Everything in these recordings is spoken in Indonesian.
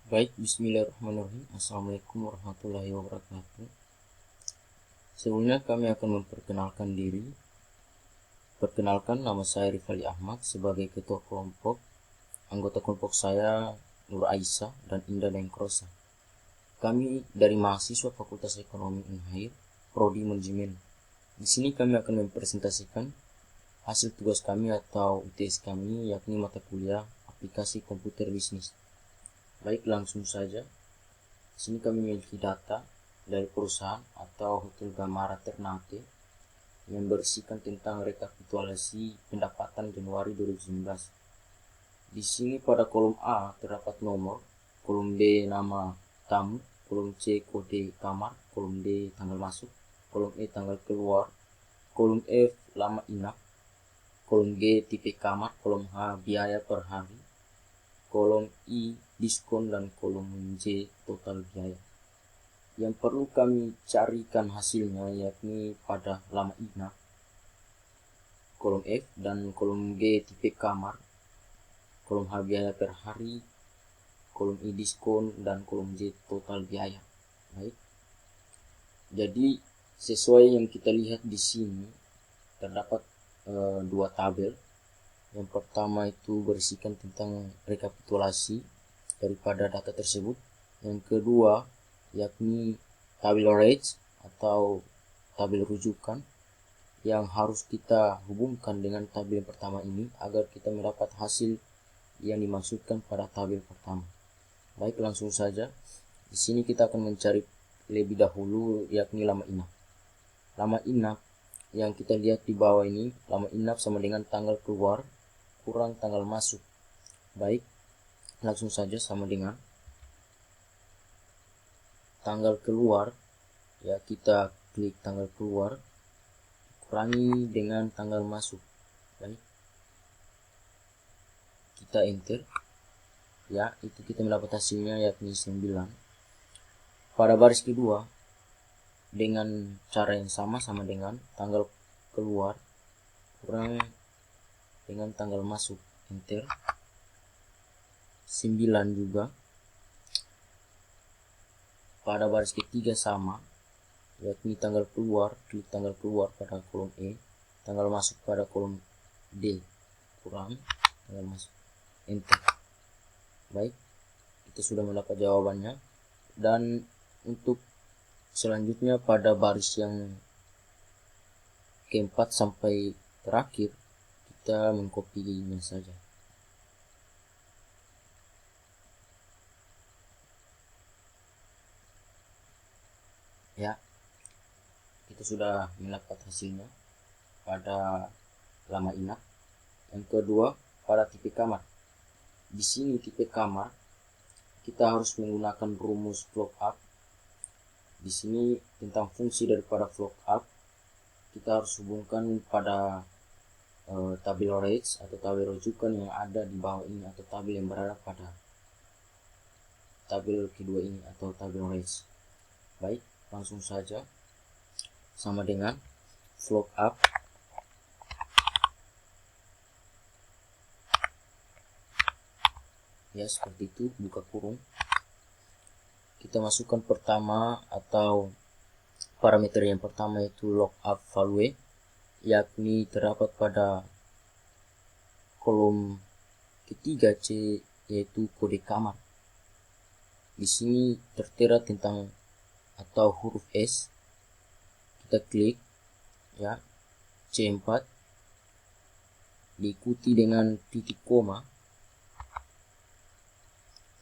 Baik, bismillahirrahmanirrahim. Assalamualaikum warahmatullahi wabarakatuh. Sebelumnya kami akan memperkenalkan diri. Perkenalkan, nama saya Rifali Ahmad sebagai ketua kelompok. Anggota kelompok saya Nur Aisyah dan Indah Dengkrosa. Kami dari mahasiswa Fakultas Ekonomi Unhair, Prodi Manajemen. Di sini kami akan mempresentasikan hasil tugas kami atau UTS kami, yakni mata kuliah aplikasi komputer bisnis. Baik, langsung saja. Di sini kami memiliki data dari perusahaan atau Hotel Gamara Ternate yang berisikan tentang rekapitulasi pendapatan Januari 2019. Di sini pada kolom A terdapat nomor, kolom B nama tamu, kolom C kode kamar, kolom D tanggal masuk, kolom E tanggal keluar, kolom F lama inap, kolom G tipe kamar, kolom H biaya per hari, kolom I diskon, dan kolom J total biaya. Yang perlu kami carikan hasilnya yakni pada lama inap, kolom F, dan kolom G tipe kamar, kolom H biaya per hari, kolom I diskon, dan kolom J total biaya. Baik. Jadi sesuai yang kita lihat di sini terdapat dua tabel. Yang pertama itu berisikan tentang rekapitulasi daripada data tersebut. Yang kedua yakni tabel range atau tabel rujukan yang harus kita hubungkan dengan tabel pertama ini agar kita mendapat hasil yang dimaksudkan pada tabel pertama. Baik, langsung saja. Di sini kita akan mencari lebih dahulu yakni lama inap. Lama inap yang kita lihat di bawah ini, lama inap sama dengan tanggal keluar kurang tanggal masuk. Baik, langsung saja sama dengan tanggal keluar, ya kita klik tanggal keluar kurangi dengan tanggal masuk. Baik, kita enter, ya itu kita mendapat hasilnya yakni 9. Pada baris kedua dengan cara yang sama dengan tanggal keluar kurang dengan tanggal masuk, enter, 9 juga. Pada baris ketiga sama, yakni tanggal keluar, klik tanggal keluar pada kolom E, tanggal masuk pada kolom D, kurang tanggal masuk, enter. Baik, kita sudah mendapat jawabannya. Dan untuk selanjutnya pada baris yang keempat sampai terakhir kita mengkopinya saja. Ya, kita sudah mendapat hasilnya pada lama inap. Yang kedua pada tipe kamar. Di sini tipe kamar kita harus menggunakan rumus lookup. Di sini tentang fungsi daripada lookup kita harus hubungkan pada tabel range atau tabel rujukan yang ada di bawah ini atau tabel yang berada pada tabel kedua ini atau tabel range. Baik, langsung saja sama dengan lookup ya seperti itu, buka kurung, kita masukkan pertama atau parameter yang pertama itu lookup value, yakni terdapat pada kolom ketiga C, yaitu kode kamar. Di sini tertera tentang atau huruf S, kita klik ya, C4 diikuti dengan titik koma.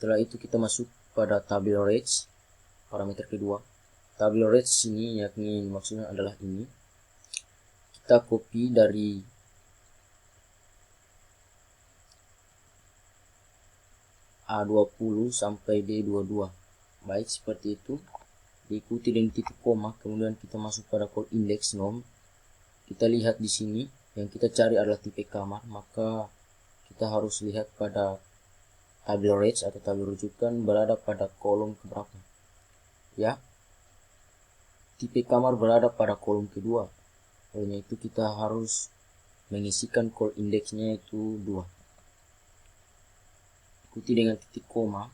Setelah itu kita masuk pada tabel range, parameter kedua. Tabel range ini yakni maksudnya adalah ini. Kita copy dari A20 sampai D22. Baik, seperti itu. Diikuti dengan titik koma, kemudian kita masuk pada call index nom. Kita lihat di sini yang kita cari adalah tipe kamar, maka kita harus lihat pada tabel range atau tabel rujukan berada pada kolom keberapa. Ya, tipe kamar berada pada kolom kedua. Oleh itu kita harus mengisikan call indexnya itu 2. Ikuti dengan titik koma,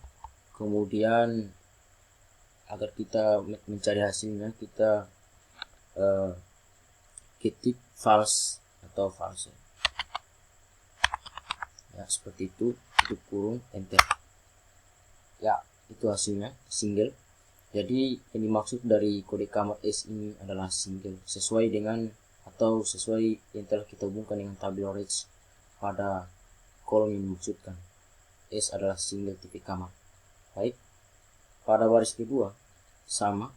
Kemudian agar kita mencari hasilnya, kita ketik false atau false ya, seperti itu, tutup kurung, enter. Ya, itu hasilnya single. Jadi yang dimaksud dari kode kamar S ini adalah single, sesuai dengan atau sesuai yang telah kita hubungkan dengan tabel range pada kolom yang dimaksudkan. S adalah single tipe kamar. Baik, pada baris kedua sama,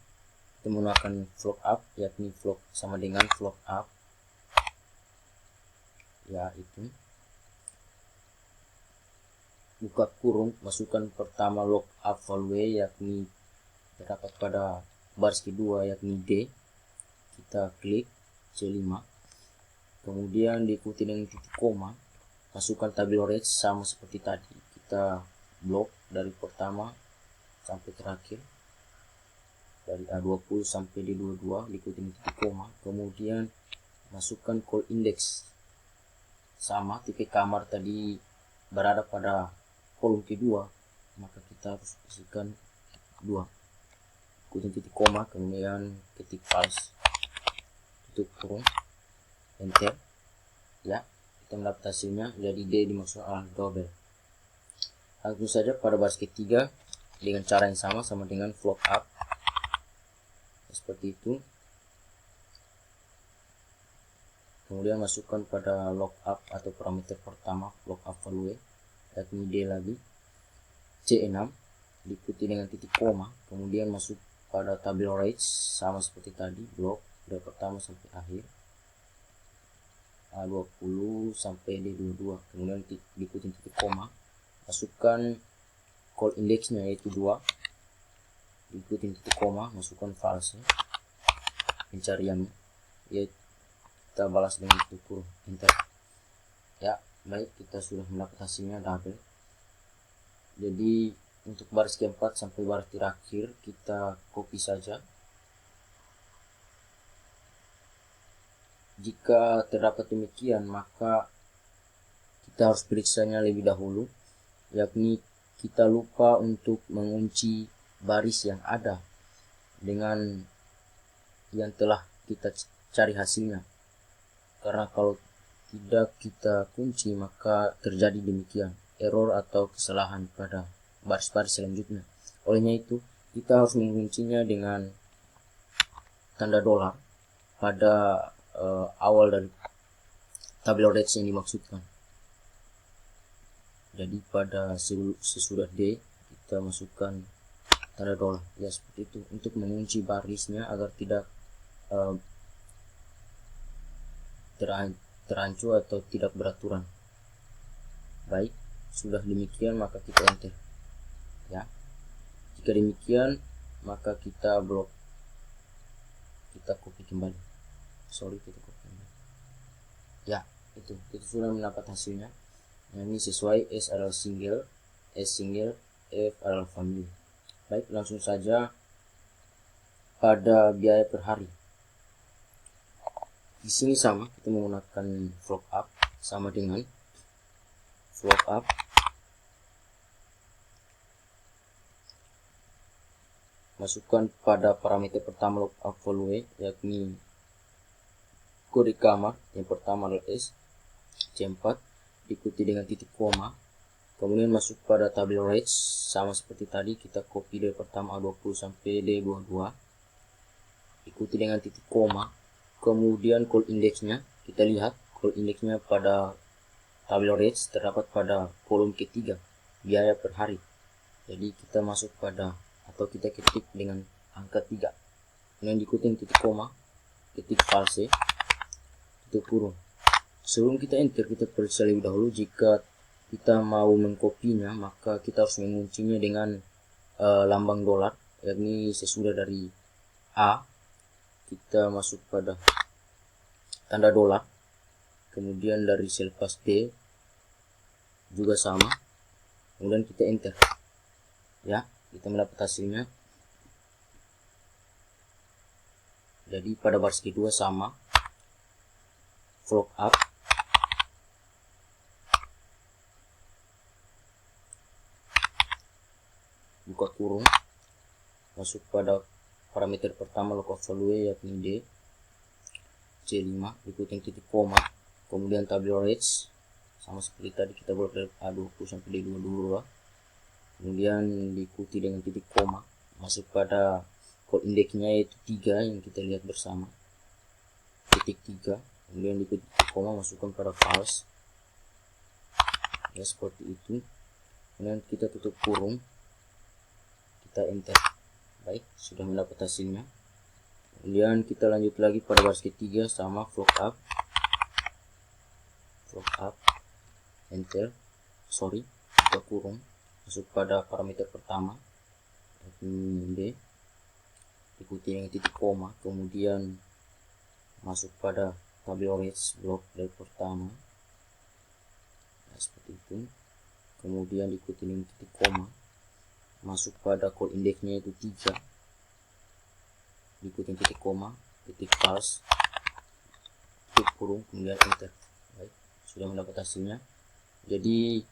kita menggunakan float up, yakni float sama dengan float up, ya itu. Buka kurung, masukkan pertama lookup value yakni terdapat pada baris kedua yakni D, kita klik C5, kemudian diikuti dengan titik koma, masukkan tabel range sama seperti tadi, kita blok dari pertama sampai terakhir, dari A20 sampai D22, diikuti dengan titik koma, kemudian masukkan call index sama tipe kamar tadi berada pada kolom kedua, maka kita harus isikan 2, ikutin titik koma, kemudian ketik false, tutup kurung, enter. Ya, kita mendapat hasilnya, jadi D dimaksudkan adalah double. Langsung saja pada baris ketiga dengan cara yang sama dengan float up, seperti itu. Kemudian masukkan pada lookup atau parameter pertama lookup value yakni D lagi, C6, diikuti dengan titik koma, kemudian masuk pada tabel range sama seperti tadi, blok dari pertama sampai akhir, A20 sampai D22, kemudian diikuti titik koma, masukkan call indexnya yaitu 2, diikuti titik koma, masukkan false pencariannya, yaitu kita balas dengan tutup kurung, enter. Ya, baik, kita sudah mendapat hasilnya double. Jadi untuk baris keempat sampai baris terakhir kita copy saja. Jika terdapat demikian, maka kita harus periksanya lebih dahulu, yakni kita lupa untuk mengunci baris yang ada dengan yang telah kita cari hasilnya. Karena kalau tidak kita kunci, maka terjadi demikian, error atau kesalahan pada baris-baris selanjutnya. Olehnya itu, kita harus menguncinya dengan tanda dolar pada awal dari tabel range yang dimaksudkan. Jadi pada sesudah D kita masukkan tanda dolar, ya seperti itu, untuk mengunci barisnya agar tidak terancu atau tidak beraturan. Baik, sudah demikian maka kita enter. Ya, jika demikian maka kita blok, kita copy kembali. Kita copy kembali. Ya, itu sudah mendapat hasilnya. Nah, ini sesuai, S adalah single, S single, F adalah family. Baik, langsung saja pada biaya per hari. Di sini sama, kita menggunakan float up sama dengan float up, masukkan pada parameter pertama lookup value yakni kode kamar yang pertama adalah S, C4, diikuti dengan titik koma, kemudian masuk pada tabel range sama seperti tadi, kita copy dari pertama A20 sampai D22, ikuti dengan titik koma, kemudian call indexnya, kita lihat call indexnya pada tabel range terdapat pada kolom ketiga, biaya per hari. Jadi kita masuk pada atau kita ketik dengan angka 3, kemudian diikuti titik koma, ketik false, tutup kurung. Sebelum kita enter, kita periksa lebih dahulu jika kita mau mengkopinya, maka kita harus menguncinya dengan lambang dolar, yakni sesudah dari A kita masuk pada tanda dolar, kemudian dari sel pas D juga sama, kemudian kita enter. Ya, kita mendapat hasilnya. Jadi pada baris kedua sama, float up, buka kurung, masuk pada parameter pertama lookup value yakni D C5, ikutin titik koma, kemudian tabular range sama seperti tadi kita buat dari A20 sampai D22, kemudian diikuti dengan titik koma, masuk pada call indexnya yaitu 3 yang kita lihat bersama, titik 3, kemudian diikuti titik koma, masukkan pada false, ya seperti itu. Kemudian kita tutup kurung, kita enter. Baik, sudah mendapat hasilnya. Kemudian kita lanjut lagi pada baris ketiga sama float up, enter, buka kurung, masuk pada parameter pertama D, ikuti dengan titik koma, kemudian masuk pada tabular range blok dari pertama, nah, seperti itu. Kemudian diikuti dengan titik koma, masuk pada call indexnya itu 3, diikuti titik koma, titik false, tutup kurung, kemudian enter. Baik, sudah mendapat hasilnya. Jadi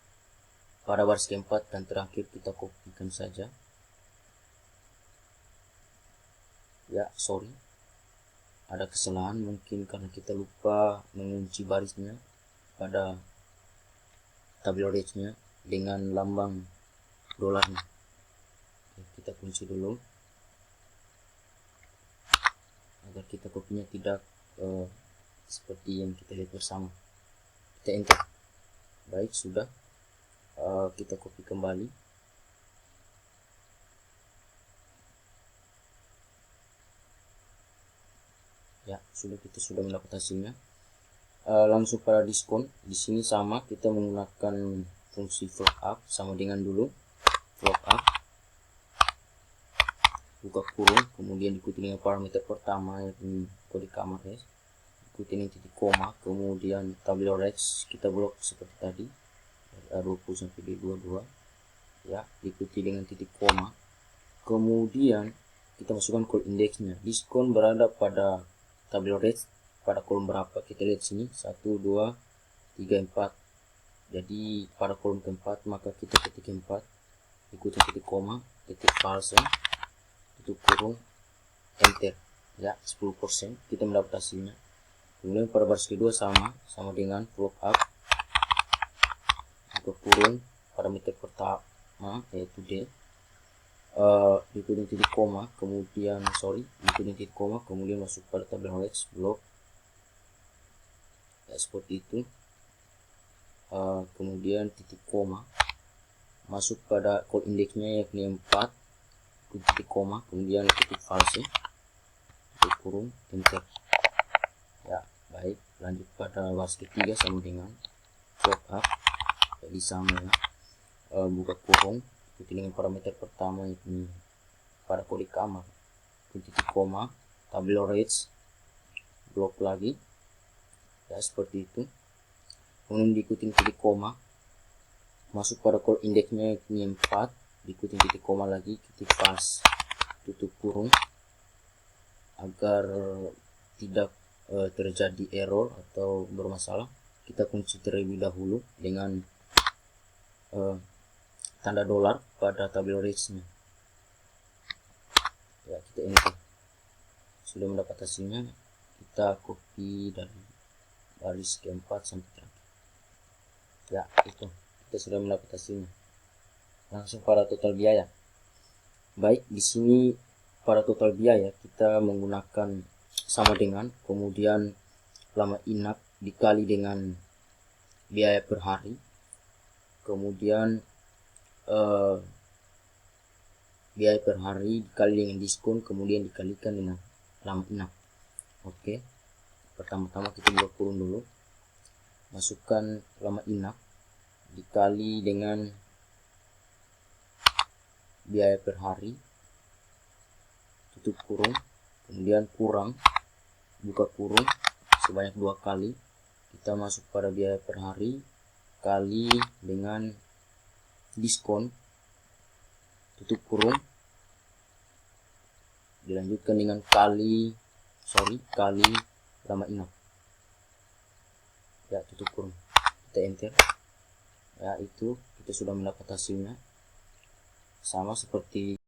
pada baris keempat dan terakhir kita kopikan saja. Ya, ada kesalahan mungkin karena kita lupa mengunci barisnya pada tabular range-nya dengan lambang dolarnya. Kita kunci dulu agar kita kopinya tidak seperti yang kita lihat bersama. Kita enter. Baik, sudah. Kita copy kembali. Ya, kita sudah mendapat hasilnya. Langsung pada diskon. Di sini sama, kita menggunakan fungsi float up sama dengan dulu. Float up, buka kurung, kemudian diikuti dengan parameter pertama yakni kode kamar, ya. Ikuti dengan titik koma, kemudian tabular range kita blok seperti tadi dari A20 sampai D22, ya, diikuti dengan titik koma, kemudian kita masukkan call indexnya. Diskon berada pada tabular range pada kolom berapa, kita lihat sini 1 2 3 4. Jadi pada kolom keempat maka kita ketik 4, ikuti titik koma, titik false, tutup kurung, enter. Ya, 10% kita mendapat hasilnya. Kemudian pada baris kedua sama dengan float up, buka kurung, parameter pertama yaitu D, diikuti titik koma, kemudian masuk pada tabular range blok, ya, seperti itu. Kemudian titik koma, masuk pada call indexnya yakni 4, titik koma, kemudian titik false, tutup kurung, enter. Ya, baik, lanjut pada baris ketiga sama dengan float up, jadi sama, ya. Buka kurung, ikuti dengan parameter pertama yakni pada kode kamar, titik koma, tabular range blok lagi, ya, seperti itu. Kemudian diikuti titik koma, masuk pada call indexnya yakni 4, diikuti titik koma lagi, titik false, tutup kurung, agar tidak terjadi error atau bermasalah. Kita kunci terlebih dahulu dengan tanda dolar pada tabular range-nya. Ya, kita enter. Sudah mendapat hasilnya. Kita copy dari baris keempat sampai terakhir. Ya, itu kita sudah mendapat hasilnya. Langsung pada total biaya. Baik, di sini pada total biaya kita menggunakan sama dengan, kemudian lama inap dikali dengan biaya per hari, kemudian biaya per hari dikali dengan diskon, kemudian dikalikan dengan lama inap. Oke, pertama-tama kita buka kurung dulu, masukkan lama inap dikali dengan biaya per hari, tutup kurung, kemudian kurang, buka kurung sebanyak 2 kali, kita masuk pada biaya per hari kali dengan diskon, tutup kurung, dilanjutkan dengan kali lama inap, ya, tutup kurung, kita enter. Ya, itu kita sudah mendapat hasilnya. sama seperti